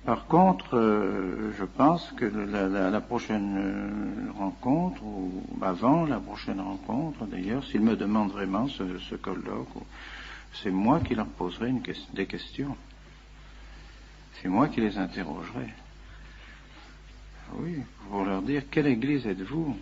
Par contre, je pense que la prochaine rencontre, ou avant la prochaine rencontre d'ailleurs, s'ils me demandent vraiment ce colloque, c'est moi qui leur poserai des questions. C'est moi qui les interrogerai. Oui, pour leur dire, quelle église êtes-vous?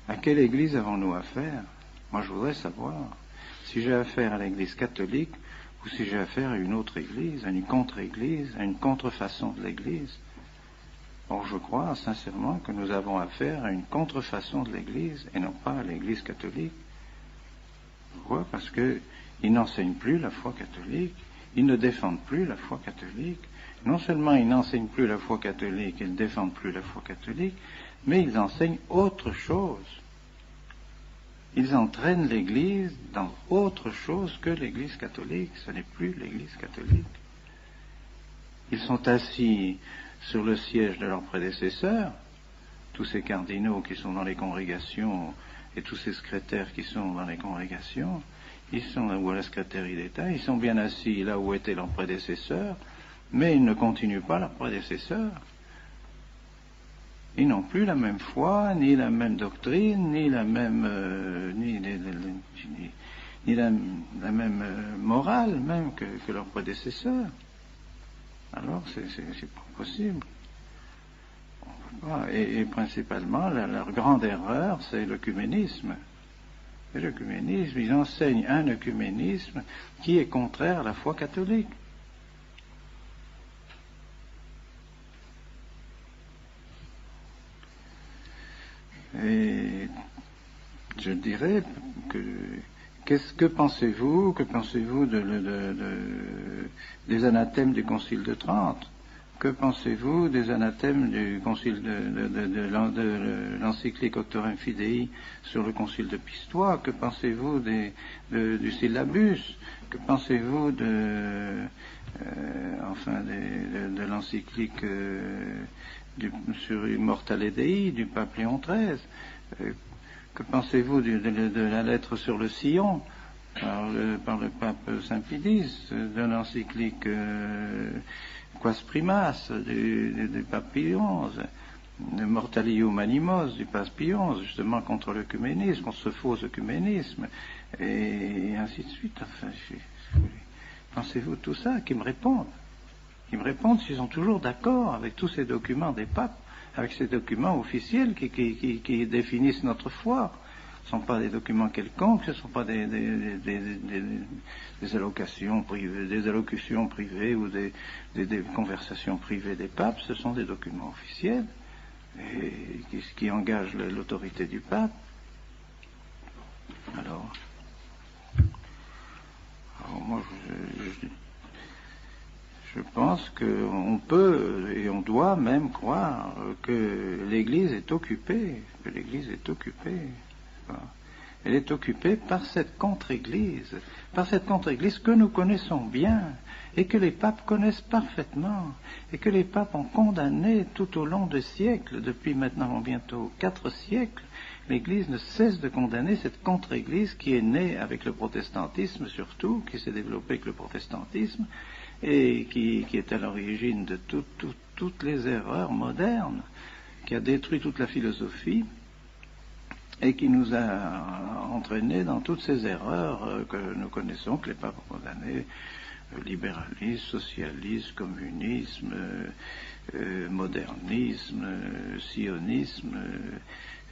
À quelle église avons-nous affaire? Moi, je voudrais savoir si j'ai affaire à l'église catholique ou si j'ai affaire à une autre église, à une contre-église, à une contrefaçon de l'église. Or, je crois sincèrement que nous avons affaire à une contrefaçon de l'église et non pas à l'église catholique. Pourquoi? Parce qu'ils n'enseignent plus la foi catholique, ils ne défendent plus la foi catholique. Non seulement ils n'enseignent plus la foi catholique, ils ne défendent plus la foi catholique, mais ils enseignent autre chose. Ils entraînent l'Église dans autre chose que l'Église catholique. Ce n'est plus l'Église catholique. Ils sont assis sur le siège de leurs prédécesseurs, tous ces cardinaux qui sont dans les congrégations et tous ces secrétaires qui sont dans les congrégations, ils sont là où à la secrétaire d'État, ils sont bien assis là où étaient leurs prédécesseurs, mais ils ne continuent pas leurs prédécesseurs. Ils n'ont plus la même foi, ni la même doctrine, ni la même, ni la même morale même que leurs prédécesseurs. Alors, c'est pas possible. Et principalement, leur grande erreur, c'est l'œcuménisme. Et l'œcuménisme, ils enseignent un œcuménisme qui est contraire à la foi catholique. Et je dirais que pensez-vous des anathèmes du Concile de Trente? Que pensez-vous des anathèmes du Concile de l'encyclique Auctorem Fidei sur le Concile de Pistoie? Que pensez-vous du syllabus? Que pensez-vous de l'encyclique sur Immortale Dei du pape Léon XIII? Que pensez-vous de la lettre sur le sillon par le pape Saint-Pidis, de l'encyclique Quas Primas du pape Pie XI, de Mortalium Animos du pape Pie XI, justement contre l'œcuménisme, contre ce faux œcuménisme, et ainsi de suite. Enfin, pensez-vous de tout ça? Qui me répondent s'ils sont toujours d'accord avec tous ces documents des papes, avec ces documents officiels qui définissent notre foi. Ce ne sont pas des documents quelconques, ce ne sont pas des allocations privées ou des conversations privées des papes, ce sont des documents officiels et qui engagent l'autorité du pape. Alors moi je pense qu'on peut et on doit même croire que l'Église est occupée, Elle est occupée par cette contre-Église, que nous connaissons bien et que les papes connaissent parfaitement et que les papes ont condamné tout au long de siècles, depuis maintenant bientôt 4 siècles. L'Église ne cesse de condamner cette contre-Église qui est née avec le protestantisme surtout, qui s'est développée avec le protestantisme et qui est à l'origine de toutes les erreurs modernes, qui a détruit toute la philosophie et qui nous a entraînés dans toutes ces erreurs que nous connaissons, que les papes ont condamnées, libéralisme, socialisme, communisme, modernisme, sionisme,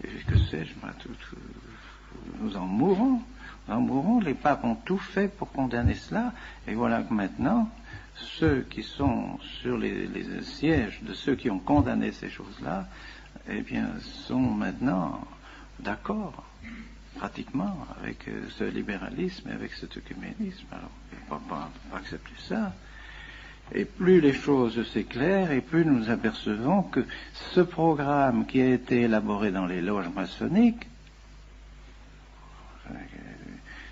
que sais-je, nous en mourrons, les papes ont tout fait pour condamner cela, et voilà que maintenant, ceux qui sont sur les sièges de ceux qui ont condamné ces choses-là, eh bien, sont maintenant d'accord, pratiquement, avec ce libéralisme et avec cet œcuménisme. Alors, on ne peut pas accepter ça. Et plus les choses s'éclairent, et plus nous apercevons que ce programme qui a été élaboré dans les loges maçonniques,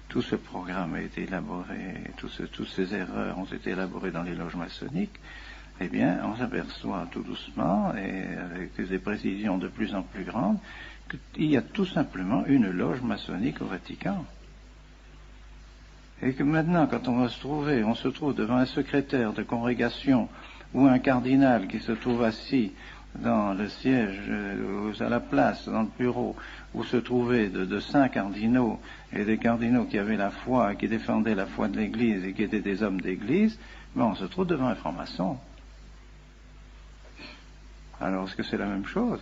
tout ce programme a été élaboré, toutes ces erreurs ont été élaborées dans les loges maçonniques, eh bien, on s'aperçoit tout doucement, et avec des précisions de plus en plus grandes, qu'il y a tout simplement une loge maçonnique au Vatican. Et que maintenant, quand on se trouve devant un secrétaire de congrégation ou un cardinal qui se trouve assis dans le siège, à la place, dans le bureau, où se trouvaient de saints cardinaux, et des cardinaux qui avaient la foi, qui défendaient la foi de l'Église et qui étaient des hommes d'Église, ben on se trouve devant un franc-maçon. Alors, est-ce que c'est la même chose?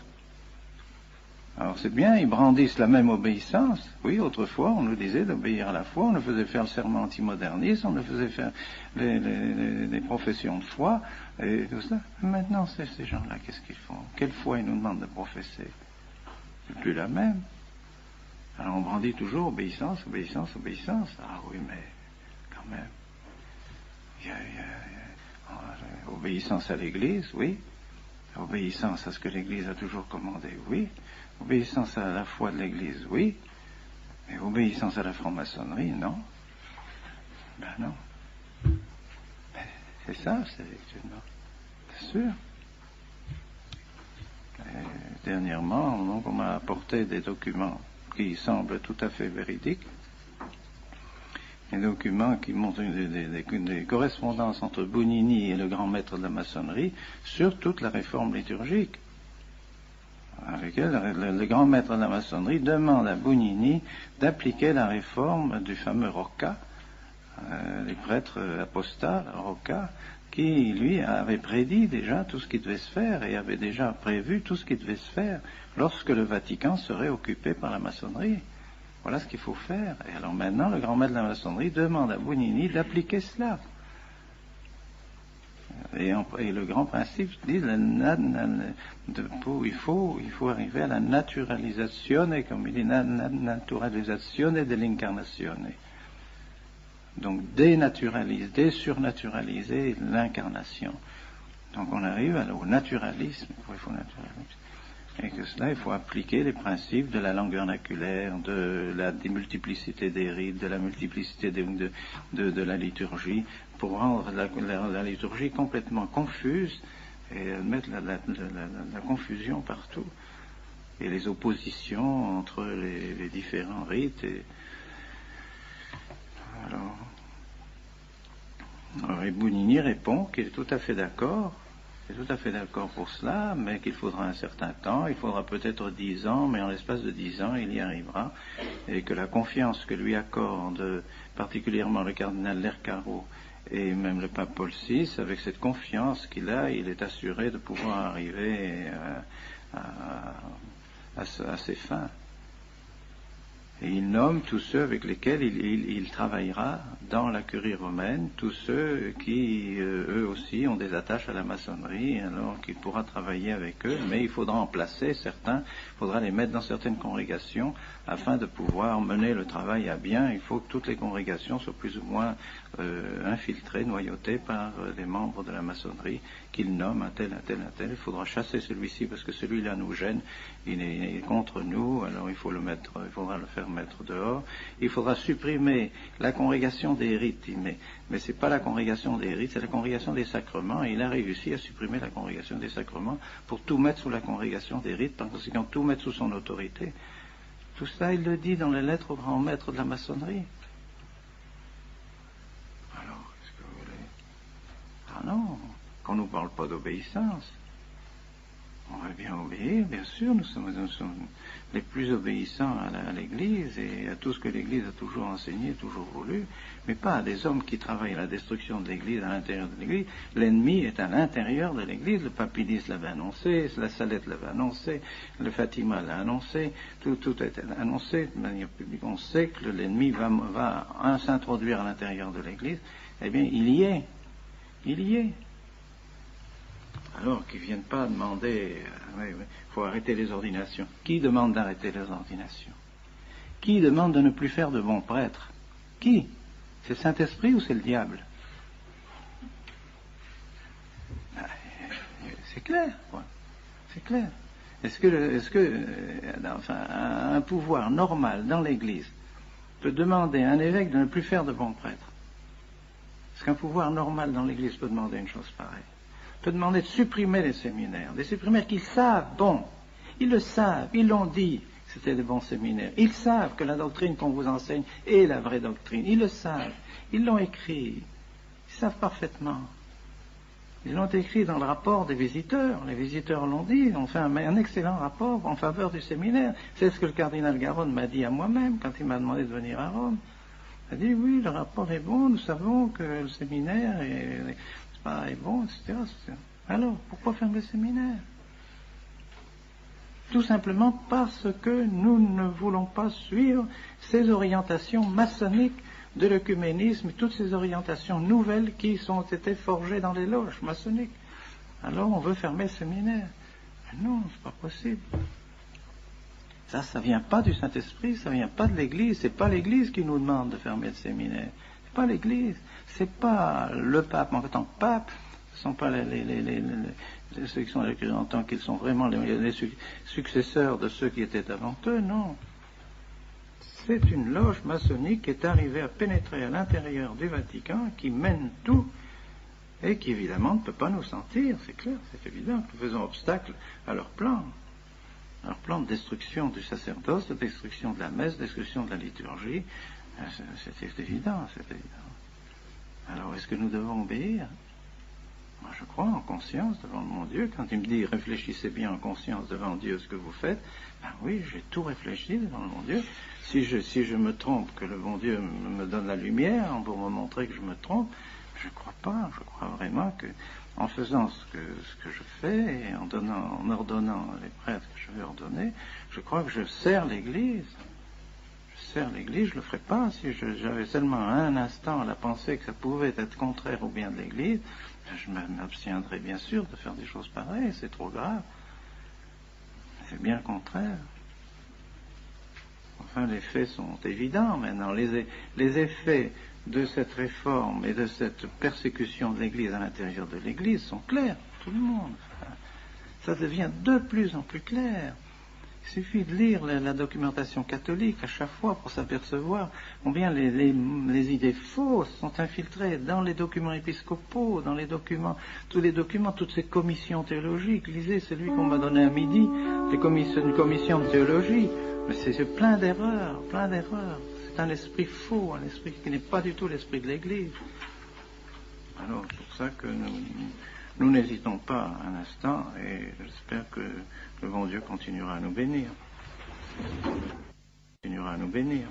Alors c'est bien, ils brandissent la même obéissance. Oui, autrefois, on nous disait d'obéir à la foi, on nous faisait faire le serment antimoderniste, on nous faisait faire les professions de foi, et tout ça. Maintenant, ces gens-là, qu'est-ce qu'ils font? Quelle foi ils nous demandent de professer? C'est plus la même. Alors on brandit toujours obéissance, obéissance, obéissance. Ah oui, mais quand même. Obéissance à l'Église, oui. Obéissance à ce que l'Église a toujours commandé, oui. Obéissance à la foi de l'Église, oui. Mais obéissance à la franc-maçonnerie, non. Ben non. Ben, c'est ça, c'est sûr. Et dernièrement, donc, on m'a apporté des documents qui semblent tout à fait véridiques. Des documents qui montrent des correspondances entre Bugnini et le grand maître de la maçonnerie sur toute la réforme liturgique. Avec elle, le grand maître de la maçonnerie demande à Bugnini d'appliquer la réforme du fameux Rocca, les prêtres apostats, Rocca, qui, lui, avait prédit déjà tout ce qui devait se faire et avait déjà prévu tout ce qui devait se faire lorsque le Vatican serait occupé par la maçonnerie. Voilà ce qu'il faut faire. Et alors maintenant, le grand maître de la maçonnerie demande à Bugnini d'appliquer cela. Et le grand principe dit il faut arriver à la naturalisazione, comme il dit, naturalisazione dell'incarnazione. Donc désurnaturaliser l'incarnation. Donc on arrive au naturalisme. Et que cela, il faut appliquer les principes de la langue vernaculaire, de la démultiplicité des rites, de la multiplicité de la liturgie, pour rendre la liturgie complètement confuse et mettre la confusion partout. Et les oppositions entre les différents rites. Alors Bugnini répond qu'il est tout à fait d'accord. Il est tout à fait d'accord pour cela, mais qu'il faudra un certain temps, il faudra peut-être 10 ans, mais en l'espace de 10 ans, il y arrivera, et que la confiance que lui accorde particulièrement le cardinal Lercaro et même le pape Paul VI, avec cette confiance qu'il a, il est assuré de pouvoir arriver à ses fins. Et il nomme tous ceux avec lesquels il travaillera dans la curie romaine, tous ceux qui, eux aussi, ont des attaches à la maçonnerie, alors qu'il pourra travailler avec eux, mais il faudra en placer certains, il faudra les mettre dans certaines congrégations, afin de pouvoir mener le travail à bien. Il faut que toutes les congrégations soient plus ou moins infiltrées, noyautées par des membres de la maçonnerie, qu'il nomme un tel, un tel, un tel. Il faudra chasser celui-ci, parce que celui-là nous gêne, il est contre nous, alors il faudra le faire mettre dehors. Il faudra supprimer la congrégation des rites, mais c'est pas la congrégation des rites, c'est la congrégation des sacrements, et il a réussi à supprimer la congrégation des sacrements pour tout mettre sous la congrégation des rites, par conséquent tout mettre sous son autorité. Tout ça, il le dit dans les lettres au grand maître de la maçonnerie. Alors, qu'est-ce que vous voulez? Ah non, qu'on ne nous parle pas d'obéissance. On va bien obéir, bien sûr, nous sommes les plus obéissants à l'Église et à tout ce que l'Église a toujours enseigné, toujours voulu, mais pas à des hommes qui travaillent à la destruction de l'Église à l'intérieur de l'Église. L'ennemi est à l'intérieur de l'Église, le Papidis l'avait annoncé, la Salette l'avait annoncé, le Fatima l'a annoncé, tout est annoncé de manière publique. On sait que l'ennemi va s'introduire à l'intérieur de l'Église. Eh bien, il y est. Alors qu'ils ne viennent pas demander, il faut arrêter les ordinations. Qui demande d'arrêter les ordinations? Qui demande de ne plus faire de bons prêtres? Qui? C'est le Saint-Esprit ou c'est le diable? C'est clair, quoi. C'est clair. Est-ce que un pouvoir normal dans l'Église peut demander à un évêque de ne plus faire de bons prêtres? Est-ce qu'un pouvoir normal dans l'Église peut demander une chose pareille? Peut demander de supprimer les séminaires, des séminaires qu'ils savent, bon, ils le savent, ils l'ont dit, c'était des bons séminaires. Ils savent que la doctrine qu'on vous enseigne est la vraie doctrine. Ils le savent. Ils l'ont écrit. Ils savent parfaitement. Ils l'ont écrit dans le rapport des visiteurs. Les visiteurs l'ont dit. Ils ont fait un excellent rapport en faveur du séminaire. C'est ce que le cardinal Garonne m'a dit à moi-même quand il m'a demandé de venir à Rome. Il a dit, oui, le rapport est bon. Nous savons que le séminaire est bon, etc. Alors, pourquoi fermer le séminaire? Tout simplement parce que nous ne voulons pas suivre ces orientations maçonniques de l'œcuménisme, toutes ces orientations nouvelles qui ont été forgées dans les loges maçonniques. Alors on veut fermer le séminaire. Mais non, c'est pas possible. Ça vient pas du Saint-Esprit, ça vient pas de l'Église, c'est pas l'Église qui nous demande de fermer le séminaire. C'est pas l'Église, c'est pas le pape en tant que pape, ce sont pas ceux qui sont avec eux en tant qu'ils sont vraiment les successeurs de ceux qui étaient avant eux, non. C'est une loge maçonnique qui est arrivée à pénétrer à l'intérieur du Vatican, qui mène tout, et qui évidemment ne peut pas nous sentir, c'est clair, c'est évident, que nous faisons obstacle à leur plan de destruction du sacerdoce, de destruction de la messe, de destruction de la liturgie, c'est évident, c'est évident. Alors est-ce que nous devons obéir? Moi je crois en conscience devant mon Dieu, quand il me dit réfléchissez bien en conscience devant Dieu ce que vous faites, ben oui, j'ai tout réfléchi devant mon Dieu. Si je me trompe, que le bon Dieu me donne la lumière pour me montrer que je me trompe, je ne crois pas. Je crois vraiment que, en faisant ce que je fais, et en ordonnant les prêtres que je vais ordonner, je crois que je sers l'Église. Je sers l'Église, je ne le ferais pas si j'avais seulement un instant la pensée que ça pouvait être contraire au bien de l'Église. Je m'abstiendrais bien sûr de faire des choses pareilles, c'est trop grave. C'est bien le contraire. Enfin, les faits sont évidents maintenant. Les effets de cette réforme et de cette persécution de l'Église à l'intérieur de l'Église sont clairs pour tout le monde. Ça devient de plus en plus clair. Il suffit de lire la documentation catholique à chaque fois pour s'apercevoir combien les idées fausses sont infiltrées dans les documents épiscopaux, dans les documents, toutes ces commissions théologiques. Lisez celui qu'on m'a donné à midi, une commission de théologie. Mais c'est plein d'erreurs, plein d'erreurs. C'est un esprit faux, un esprit qui n'est pas du tout l'esprit de l'Église. Alors, c'est pour ça que nous n'hésitons pas un instant, et j'espère que le bon Dieu continuera à nous bénir. Continuera à nous bénir.